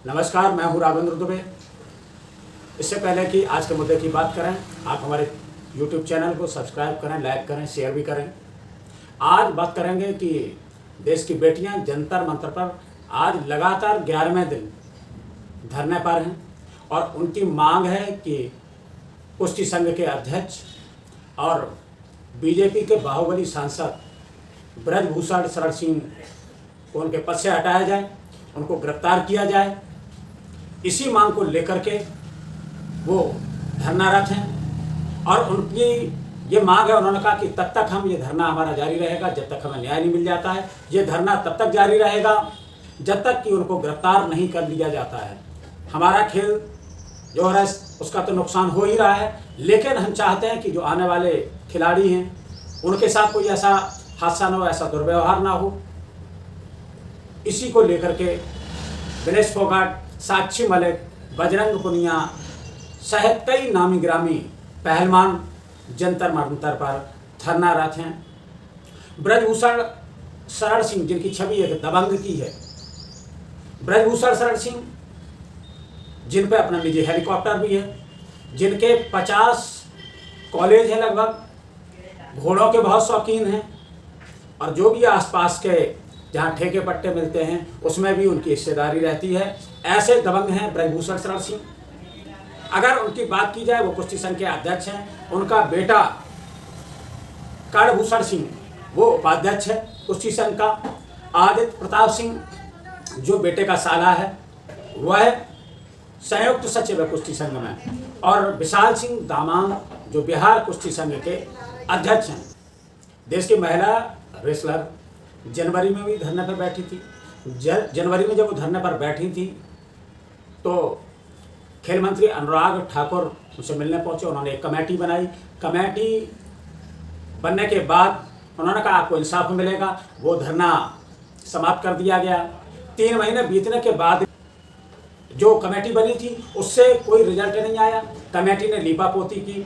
नमस्कार, मैं हूं राघवेंद्र दुबे। इससे पहले कि आज के मुद्दे की बात करें, आप हमारे YouTube चैनल को सब्सक्राइब करें, लाइक करें, शेयर भी करें। आज बात करेंगे कि देश की बेटियां जंतर मंतर पर आज लगातार 11वें दिन धरने पर हैं और उनकी मांग है कि कुश्ती संघ के अध्यक्ष और बीजेपी के बाहुबली सांसद ब्रजभूषण शरण सिंह को उनके पद से हटाया जाए, उनको गिरफ्तार किया जाए। इसी मांग को लेकर के वो धरनारत हैं और उनकी ये मांग है। उन्होंने कहा कि तब तक हम ये धरना हमारा जारी रहेगा जब तक हमें न्याय नहीं मिल जाता है। ये धरना तब तक जारी रहेगा जब तक कि उनको गिरफ्तार नहीं कर लिया जाता है। हमारा खेल जो है उसका तो नुकसान हो ही रहा है, लेकिन हम चाहते हैं कि जो आने वाले खिलाड़ी हैं उनके साथ कोई ऐसा हादसा ना हो, ऐसा दुर्व्यवहार ना हो। इसी को लेकर के विनेश फोगाट, साक्षी मलिक, बजरंग पुनिया सहित कई नामी ग्रामी पहलवान जंतर मंतर पर धरनारत हैं। ब्रजभूषण शरण सिंह, जिनकी छवि एक दबंग की है, ब्रजभूषण शरण सिंह जिन पे अपना निजी हेलीकॉप्टर भी है, जिनके 50 कॉलेज हैं, लगभग घोड़ों के बहुत शौकीन हैं और जो भी आसपास के जहाँ ठेके पट्टे मिलते हैं उसमें भी उनकी हिस्सेदारी रहती है। ऐसे दबंग हैं ब्रजभूषण शरण सिंह। अगर उनकी बात की जाए, वो कुश्ती संघ के अध्यक्ष हैं। उनका बेटा कर्णभूषण सिंह वो उपाध्यक्ष है कुश्ती संघ का। आदित्य प्रताप सिंह जो बेटे का साला है वह संयुक्त सचिव है कुश्ती संघ में, और विशाल सिंह दामांग जो बिहार कुश्ती संघ के अध्यक्ष हैं। देश की महिला रेसलर जनवरी में भी धरने पर बैठी थी। जनवरी में जब वो धरने पर बैठी थी तो खेल मंत्री अनुराग ठाकुर उनसे मिलने पहुंचे। उन्होंने एक कमेटी बनाई। कमेटी बनने के बाद उन्होंने कहा आपको इंसाफ मिलेगा। वो धरना समाप्त कर दिया गया। 3 महीने बीतने के बाद जो कमेटी बनी थी उससे कोई रिजल्ट नहीं आया। कमेटी ने लीपापोती की।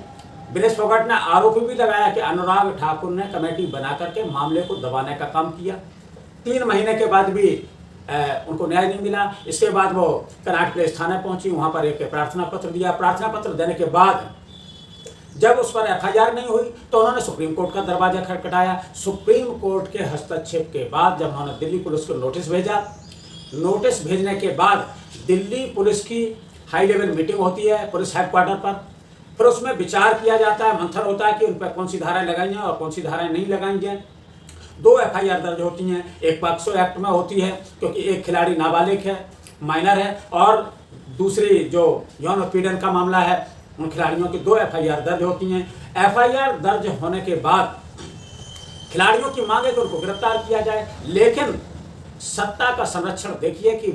विनेश फोगाट ने आरोप भी लगाया कि अनुराग ठाकुर ने कमेटी बना करके मामले को दबाने का काम किया। 3 महीने के बाद भी उनको न्याय नहीं मिला। इसके बाद वो कनाट प्लेस थाने पहुंची, वहां पर एक प्रार्थना पत्र दिया। प्रार्थना पत्र देने के बाद जब उस पर FIR नहीं हुई तो उन्होंने सुप्रीम कोर्ट का दरवाजा खटखटाया। सुप्रीम कोर्ट के हस्तक्षेप के बाद जब उन्होंने दिल्ली पुलिस को नोटिस भेजा, नोटिस भेजने के बाद दिल्ली पुलिस की हाई लेवल मीटिंग होती है पुलिस हेडक्वार्टर पर। फिर उसमें विचार किया जाता है, मंथन होता है कि उन पर कौन सी धाराएं लगाई हैं और कौन सी धाराएं नहीं लगाई हैं। 2 FIR दर्ज होती हैं। एक पॉक्सो एक्ट में होती है क्योंकि एक खिलाड़ी नाबालिग है, माइनर है, और दूसरी जो यौन उत्पीड़न का मामला है उन खिलाड़ियों की 2 FIR दर्ज होती हैं। FIR दर्ज होने के बाद खिलाड़ियों की मांग है कि उनको गिरफ्तार किया जाए, लेकिन सत्ता का संरक्षण देखिए कि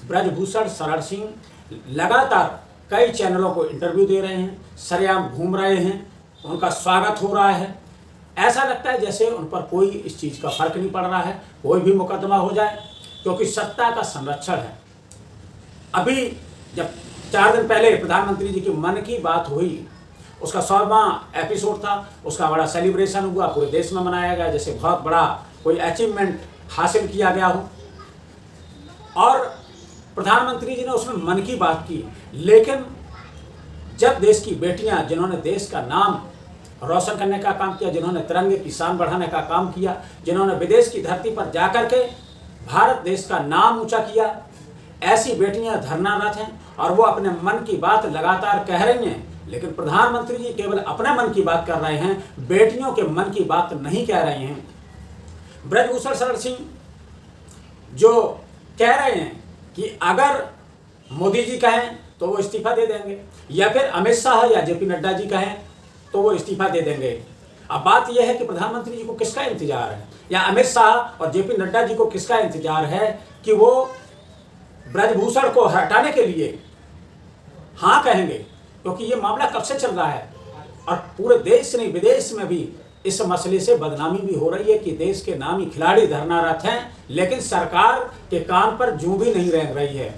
ब्रजभूषण शरण सिंह लगातार कई चैनलों को इंटरव्यू दे रहे हैं, सरेआम घूम रहे हैं, उनका स्वागत हो रहा है। ऐसा लगता है जैसे उन पर कोई इस चीज़ का फर्क नहीं पड़ रहा है, कोई भी मुकदमा हो जाए, क्योंकि सत्ता का संरक्षण है। अभी जब 4 दिन पहले प्रधानमंत्री जी की मन की बात हुई, उसका 100वां एपिसोड था, उसका बड़ा सेलिब्रेशन हुआ, पूरे देश में मनाया गया जैसे बहुत बड़ा कोई अचीवमेंट हासिल किया गया हो। और प्रधानमंत्री जी ने उसमें मन की बात की, लेकिन जब देश की बेटियां जिन्होंने देश का नाम रोशन करने का काम किया, जिन्होंने तिरंगे की शान बढ़ाने का काम किया, जिन्होंने विदेश की धरती पर जाकर के भारत देश का नाम ऊंचा किया, ऐसी बेटियां धरनारत हैं और वो अपने मन की बात लगातार कह रही हैं। लेकिन प्रधानमंत्री जी केवल अपने मन की बात कर रहे हैं, बेटियों के मन की बात नहीं कह रहे हैं। ब्रजभूषण शरण सिंह जो कह रहे हैं कि अगर मोदी जी कहें तो वो इस्तीफा दे देंगे, या फिर अमित शाह या JP नड्डा जी कहें तो वो इस्तीफा दे देंगे। अब बात यह है कि प्रधानमंत्री जी को किसका इंतजार है, या अमित शाह और JP नड्डा जी को किसका इंतजार है कि वो ब्रजभूषण को हटाने के लिए हाँ कहेंगे, क्योंकि ये मामला कब से चल रहा है और पूरे देश नहीं विदेश में भी इस मसले से बदनामी भी हो रही है कि देश के नामी खिलाड़ी धरनारत हैं, लेकिन सरकार के कान पर जूं भी नहीं रेंग रही है।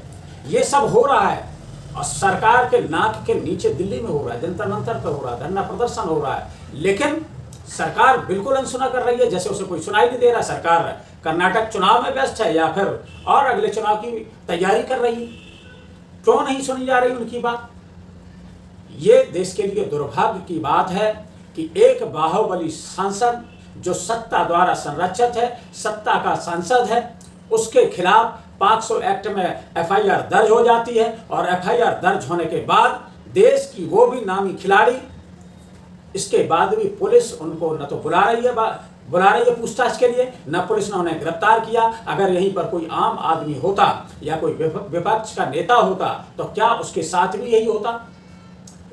ये सब हो रहा है और सरकार के नाक के नीचे दिल्ली में हो रहा है, जंतर मंतर पर हो रहा है, धरना प्रदर्शन हो रहा है, लेकिन सरकार बिल्कुल अनसुना कर रही है, जैसे उसे कोई सुनाई नहीं दे रहा। सरकार कर्नाटक चुनाव में व्यस्त है या फिर और अगले चुनाव की तैयारी कर रही है। क्यों नहीं सुनी जा रही उनकी बात? ये देश के लिए दुर्भाग्य की बात है कि एक बाहुबली सांसद जो सत्ता द्वारा संरक्षित है, सत्ता का सांसद है, उसके खिलाफ पॉक्सो एक्ट में एफआईआर दर्ज हो जाती है और एफआईआर दर्ज होने के बाद देश की वो भी नामी खिलाड़ी, इसके बाद भी पुलिस उनको न तो बुला रही है पूछताछ के लिए, न पुलिस ने उन्हें गिरफ्तार किया। अगर यहीं पर कोई आम आदमी होता या कोई विपक्ष का नेता होता तो क्या उसके साथ भी यही होता?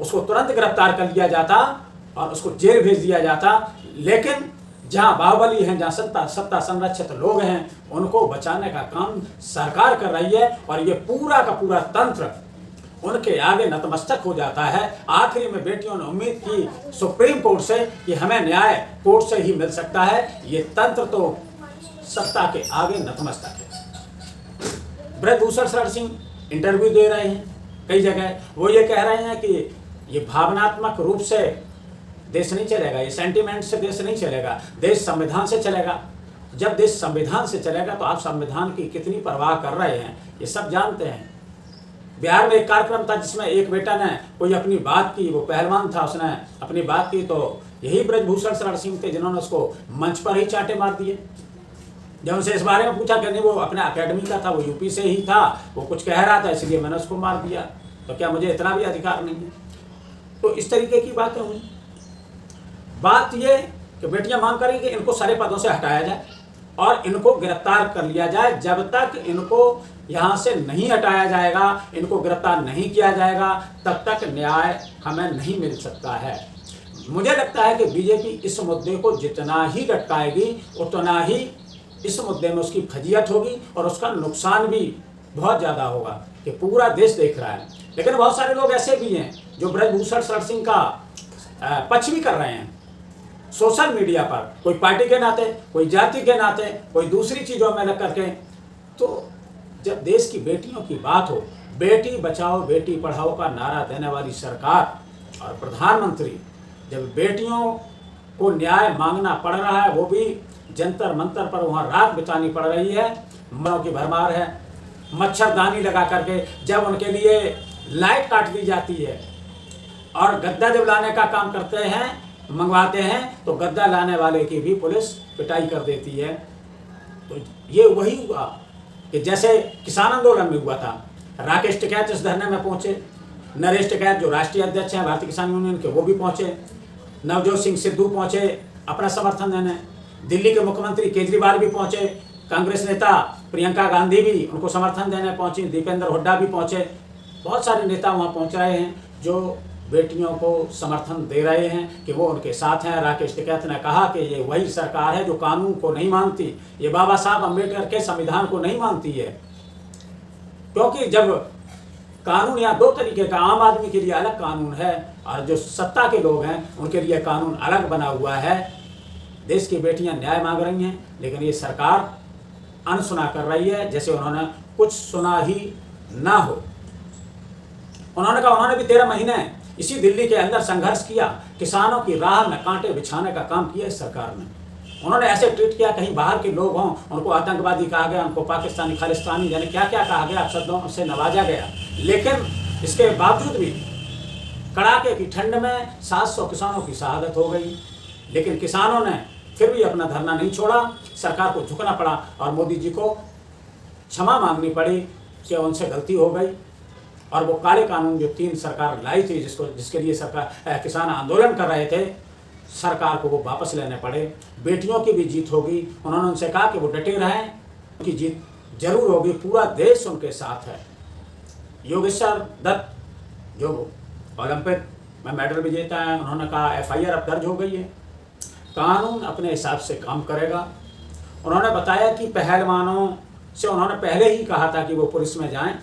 उसको तुरंत गिरफ्तार कर लिया जाता और उसको जेल भेज दिया जाता। लेकिन जहां बाहुबली हैं, जहां सत्ता संरक्षित लोग हैं, उनको बचाने का काम सरकार कर रही है और ये पूरा का पूरा तंत्र उनके आगे नतमस्तक हो जाता है। आखिरी में बेटियों ने उम्मीद की सुप्रीम कोर्ट से कि हमें न्याय कोर्ट से ही मिल सकता है। ये तंत्र तो सत्ता के आगे नतमस्तक है। ब्रजभूषण शरण सिंह इंटरव्यू दे रहे हैं कई जगह, वो ये कह रहे हैं कि ये भावनात्मक रूप से देश नहीं चलेगा, ये सेंटिमेंट से देश नहीं चलेगा, देश संविधान से चलेगा। जब देश संविधान से चलेगा तो आप संविधान की कितनी परवाह कर रहे हैं ये सब जानते हैं। बिहार में एक कार्यक्रम था जिसमें एक बेटा ने कोई अपनी बात की, वो पहलवान था, उसने अपनी बात की तो यही ब्रजभूषण शरण सिंह थे जिन्होंने उसको मंच पर ही चांटे मार दिए। जब उनसे इस बारे में पूछा, कहने वो अपने अकेडमी का था, वो यूपी से ही था, वो कुछ कह रहा था इसलिए मैंने उसको मार दिया, तो क्या मुझे इतना भी अधिकार नहीं है? तो इस तरीके की बातें हुई। बात ये कि बेटियां मांग करें कि इनको सारे पदों से हटाया जाए और इनको गिरफ्तार कर लिया जाए। जब तक इनको यहाँ से नहीं हटाया जाएगा, इनको गिरफ्तार नहीं किया जाएगा, तब तक न्याय हमें नहीं मिल सकता है। मुझे लगता है कि बीजेपी इस मुद्दे को जितना ही लटकाएगी उतना ही इस मुद्दे में उसकी फजीयत होगी और उसका नुकसान भी बहुत ज़्यादा होगा कि पूरा देश देख रहा है। लेकिन बहुत सारे लोग ऐसे भी हैं जो ब्रजभूषण शरण सिंह का पक्ष भी कर रहे हैं सोशल मीडिया पर, कोई पार्टी के नाते, कोई जाति के नाते, कोई दूसरी चीज़ों में लग करके। तो जब देश की बेटियों की बात हो, बेटी बचाओ बेटी पढ़ाओ का नारा देने वाली सरकार और प्रधानमंत्री, जब बेटियों को न्याय मांगना पड़ रहा है, वो भी जंतर मंतर पर वहाँ रात बितानी पड़ रही है, मरों की भरमार है, मच्छरदानी लगा करके जब उनके लिए लाइट काट दी जाती है और गद्दा जब लाने का काम करते हैं, मंगवाते हैं, तो गद्दा लाने वाले की भी पुलिस पिटाई कर देती है। तो ये वही हुआ कि जैसे किसान आंदोलन में हुआ था, राकेश टिकैत इस धरने में पहुंचे, नरेश टिकैत जो राष्ट्रीय अध्यक्ष हैं भारतीय किसान यूनियन के, वो भी पहुंचे, नवजोत सिंह सिद्धू पहुंचे अपना समर्थन देने, दिल्ली के मुख्यमंत्री केजरीवाल भी पहुंचे, कांग्रेस नेता प्रियंका गांधी भी उनको समर्थन देने पहुंची, दीपेंद्र हुड्डा भी पहुंचे, बहुत सारे नेता वहाँ पहुंच रहे हैं जो बेटियों को समर्थन दे रहे हैं कि वो उनके साथ हैं। राकेश टिकैत ने कहा कि ये वही सरकार है जो कानून को नहीं मानती, ये बाबा साहब अम्बेडकर के संविधान को नहीं मानती है। क्योंकि जब कानून यहाँ दो तरीके का, आम आदमी के लिए अलग कानून है और जो सत्ता के लोग हैं उनके लिए कानून अलग बना हुआ है। देश की बेटियां न्याय मांग रही हैं, लेकिन ये सरकार अनसुना कर रही है, जैसे उन्होंने कुछ सुना ही ना हो। उन्होंने कहा उन्होंने भी 13 महीने इसी दिल्ली के अंदर संघर्ष किया, किसानों की राह में कांटे बिछाने का काम किया इस सरकार ने। उन्होंने ऐसे ट्वीट किया, कहीं बाहर के लोग हों उनको आतंकवादी कहा गया, उनको पाकिस्तानी खालिस्तानी यानी क्या क्या कहा गया, शब्दों से नवाजा गया। लेकिन इसके बावजूद भी कड़ाके की ठंड में 700 किसानों की शहादत हो गई, लेकिन किसानों ने फिर भी अपना धरना नहीं छोड़ा, सरकार को झुकना पड़ा और मोदी जी को क्षमा मांगनी पड़ी कि उनसे गलती हो गई। और वो काले कानून जो 3 सरकार लाई थी, जिसके लिए सरकार किसान आंदोलन कर रहे थे, सरकार को वो वापस लेने पड़े। बेटियों की भी जीत होगी। उन्होंने उनसे कहा कि वो डटे रहें, उनकी जीत जरूर होगी, पूरा देश उनके साथ है। योगेश्वर दत्त जो ओलंपिक में मेडल विजेता है, उन्होंने कहा FIR अब दर्ज हो गई है, कानून अपने हिसाब से काम करेगा। उन्होंने बताया कि पहलवानों से उन्होंने पहले ही कहा था कि वो पुलिस में जाएं,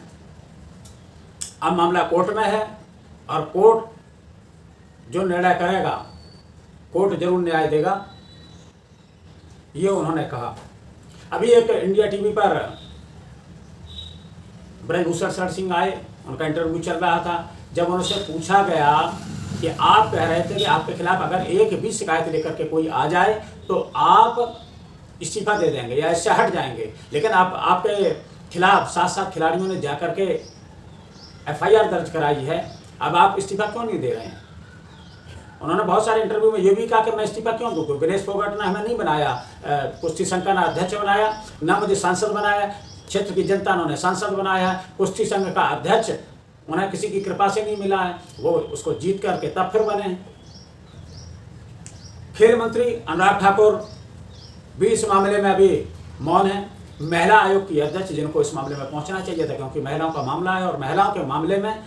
अब मामला कोर्ट में है और कोर्ट जो निर्णय करेगा, कोर्ट जरूर न्याय देगा, ये उन्होंने कहा। अभी एक इंडिया टीवी पर ब्रजभूषण शरण सिंह आए, उनका इंटरव्यू चल रहा था। जब उनसे पूछा गया कि आप कह रहे थे कि आपके खिलाफ अगर एक भी शिकायत लेकर के कोई आ जाए तो आप इस्तीफा दे देंगे या इससे हट जाएंगे, लेकिन आपके खिलाफ 7 खिलाड़ियों ने जाकर के FIR दर्ज कराई है, अब आप इस्तीफा क्यों नहीं दे रहे हैं? उन्होंने बहुत सारे इंटरव्यू में ये भी कहा कि मैं इस्तीफा क्यों दूँ, विनेश फोगाट ने हमें नहीं बनाया कुश्ती संघ का ना अध्यक्ष बनाया, ना मुझे सांसद बनाया, क्षेत्र की जनता ने उन्हें सांसद बनाया है, कुश्ती संघ का अध्यक्ष उन्हें किसी की कृपा से नहीं मिला है, वो उसको जीत करके तब फिर बने हैं। खेल मंत्री अनुराग ठाकुर भी इस मामले में अभी मौन है। महिला आयोग की अध्यक्ष, जिनको इस मामले में पहुंचना चाहिए था, क्योंकि महिलाओं का मामला है और महिलाओं के मामले में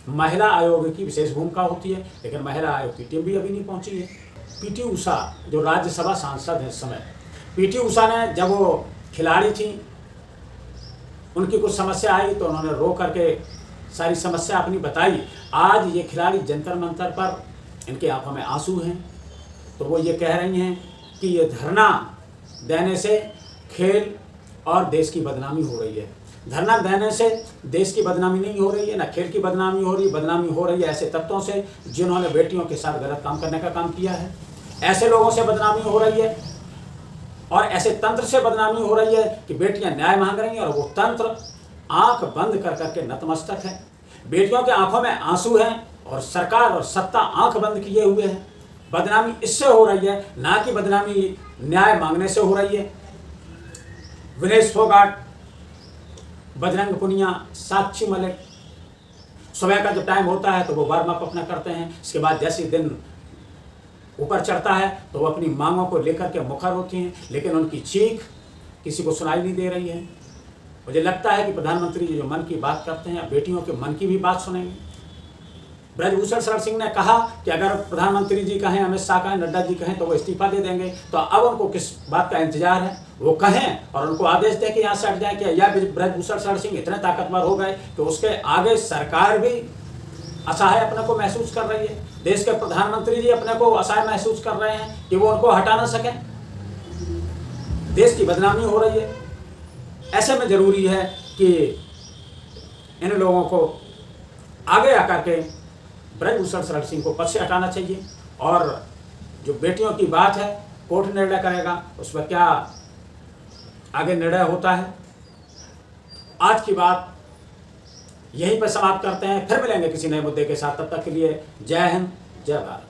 महिला आयोग की विशेष भूमिका होती है, लेकिन महिला आयोग की टीम भी अभी नहीं पहुंची है। PT उषा जो राज्यसभा सांसद हैं इस समय, PT उषा ने जब वो खिलाड़ी थी, उनकी कुछ समस्या आई तो उन्होंने रो करके सारी समस्या अपनी बताई। आज ये खिलाड़ी जंतर मंतर पर, इनकी आंखों में आंसू हैं, तो वो ये कह रही हैं कि ये धरना देने से खेल और देश की बदनामी हो रही है। धरना देने से देश की बदनामी नहीं हो रही है, ना खेल की बदनामी हो रही है, बदनामी हो रही है ऐसे तत्वों से जिन्होंने बेटियों के साथ गलत काम करने का काम किया है। ऐसे लोगों से बदनामी हो रही है और ऐसे तंत्र से बदनामी हो रही है कि बेटियां न्याय मांग रही हैं और वो तंत्र आंख बंद कर करके नतमस्तक है। बेटियों के आंखों में आंसू हैं और सरकार और सत्ता आंख बंद किए हुए है। बदनामी इससे हो रही है, ना कि बदनामी न्याय मांगने से हो रही है। विनेश फोगाट, बजरंग पुनिया, साक्षी मलिक, सुबह का जब टाइम होता है तो वो वार्म अप अपना करते हैं, इसके बाद जैसे दिन ऊपर चढ़ता है तो वो अपनी मांगों को लेकर के मुखर होती हैं, लेकिन उनकी चीख किसी को सुनाई नहीं दे रही है। मुझे लगता है कि प्रधानमंत्री जी जो मन की बात करते हैं, बेटियों के मन की भी बात सुनेंगे। ब्रजभूषण शरण सिंह ने कहा कि अगर प्रधानमंत्री जी कहें, अमित शाह कहें, नड्डा जी कहें तो वो इस्तीफा दे देंगे, तो अब उनको किस बात का इंतजार है? वो कहें और उनको आदेश दें कि यहाँ से हट जाए। कि या ब्रजभूषण शरण सिंह इतने ताकतवर हो गए कि उसके आगे सरकार भी असहाय अपने को महसूस कर रही है, देश के प्रधानमंत्री जी अपने को असहाय महसूस कर रहे हैं कि वो उनको हटा ना सकें, देश की बदनामी हो रही है। ऐसे में जरूरी है कि इन लोगों को आगे आकर के ब्रजभूषण शरण सिंह को पद से हटाना चाहिए और जो बेटियों की बात है कोर्ट निर्णय करेगा, उस पर क्या आगे निर्णय होता है। आज की बात यहीं पर समाप्त करते हैं, फिर मिलेंगे किसी नए मुद्दे के साथ। तब तक के लिए जय हिंद, जय भारत।